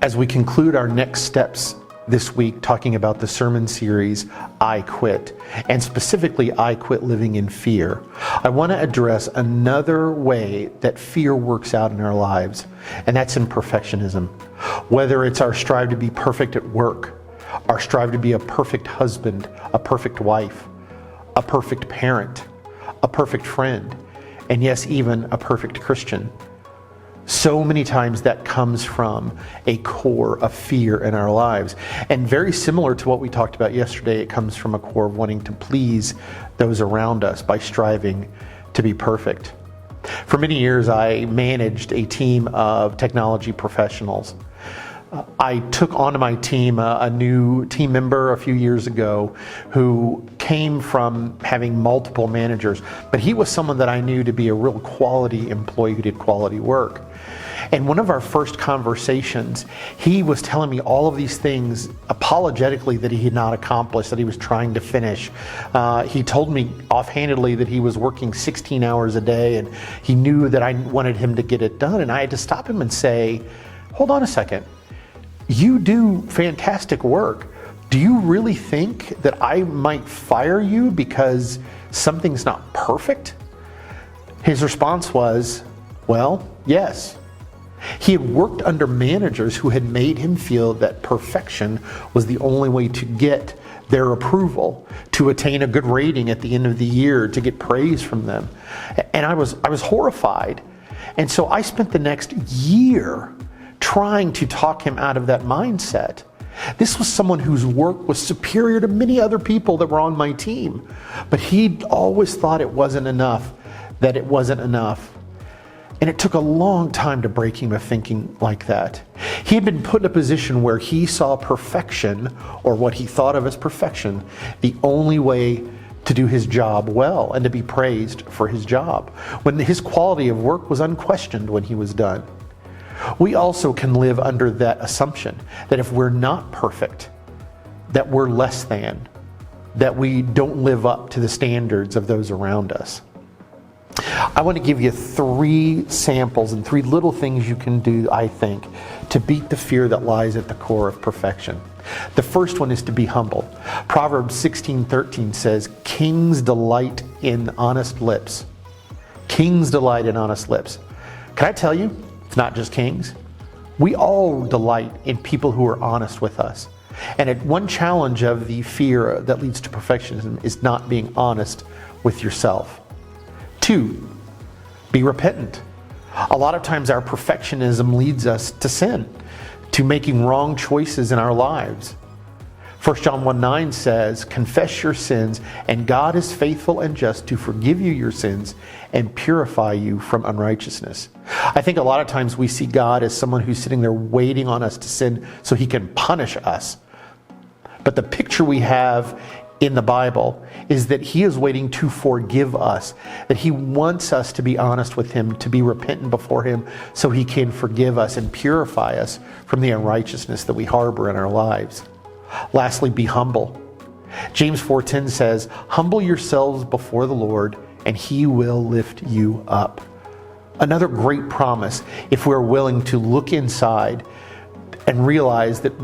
As we conclude our next steps this week talking about the sermon series, I Quit, and specifically I Quit Living in Fear, I want to address another way that fear works out in our lives, and that's in perfectionism. Whether it's our strive to be perfect at work, our strive to be a perfect husband, a perfect wife, a perfect parent, a perfect friend, and yes, even a perfect Christian. So many times that comes from a core of fear in our lives. And very similar to what we talked about yesterday, it comes from a core of wanting to please those around us by striving to be perfect. For many years, I managed a team of technology professionals. I took onto my team a new team member a few years ago who came from having multiple managers, but he was someone that I knew to be a real quality employee who did quality work. And one of our first conversations, he was telling me all of these things apologetically that he had not accomplished, that he was trying to finish. He told me offhandedly that he was working 16 hours a day and he knew that I wanted him to get it done. And I had to stop him and say, hold on a second. You do fantastic work. Do you really think that I might fire you because something's not perfect? His response was, well, yes. He had worked under managers who had made him feel that perfection was the only way to get their approval, to attain a good rating at the end of the year, to get praise from them. And I was horrified. And so I spent the next year trying to talk him out of that mindset. This was someone whose work was superior to many other people that were on my team. But he'd always thought it wasn't enough, that it wasn't enough. And it took a long time to break him of thinking like that. He had been put in a position where he saw perfection, or what he thought of as perfection, the only way to do his job well and to be praised for his job, when his quality of work was unquestioned when he was done. We also can live under that assumption that if we're not perfect, that we're less than, that we don't live up to the standards of those around us. I want to give you 3 samples and 3 little things you can do, I think, to beat the fear that lies at the core of perfection. The first one is to be humble. Proverbs 16:13 says, "Kings delight in honest lips." Kings delight in honest lips. Can I tell you, it's not just kings. We all delight in people who are honest with us. And one challenge of the fear that leads to perfectionism is not being honest with yourself. 2, be repentant. A lot of times our perfectionism leads us to sin, to making wrong choices in our lives. 1 John 1:9 says, "Confess your sins, and God is faithful and just to forgive you your sins and purify you from unrighteousness." I think a lot of times we see God as someone who's sitting there waiting on us to sin so he can punish us. But the picture we have in the Bible is that he is waiting to forgive us, that he wants us to be honest with him, to be repentant before him so he can forgive us and purify us from the unrighteousness that we harbor in our lives. Lastly, be humble. James 4:10 says, "Humble yourselves before the Lord, and he will lift you up." Another great promise if we're willing to look inside and realize that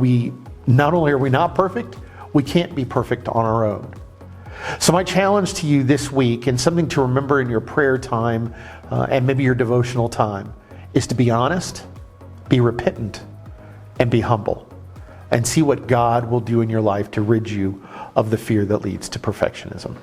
not only are we not perfect, we can't be perfect on our own. So my challenge to you this week, and something to remember in your prayer time and maybe your devotional time, is to be honest, be repentant, and be humble. And see what God will do in your life to rid you of the fear that leads to perfectionism.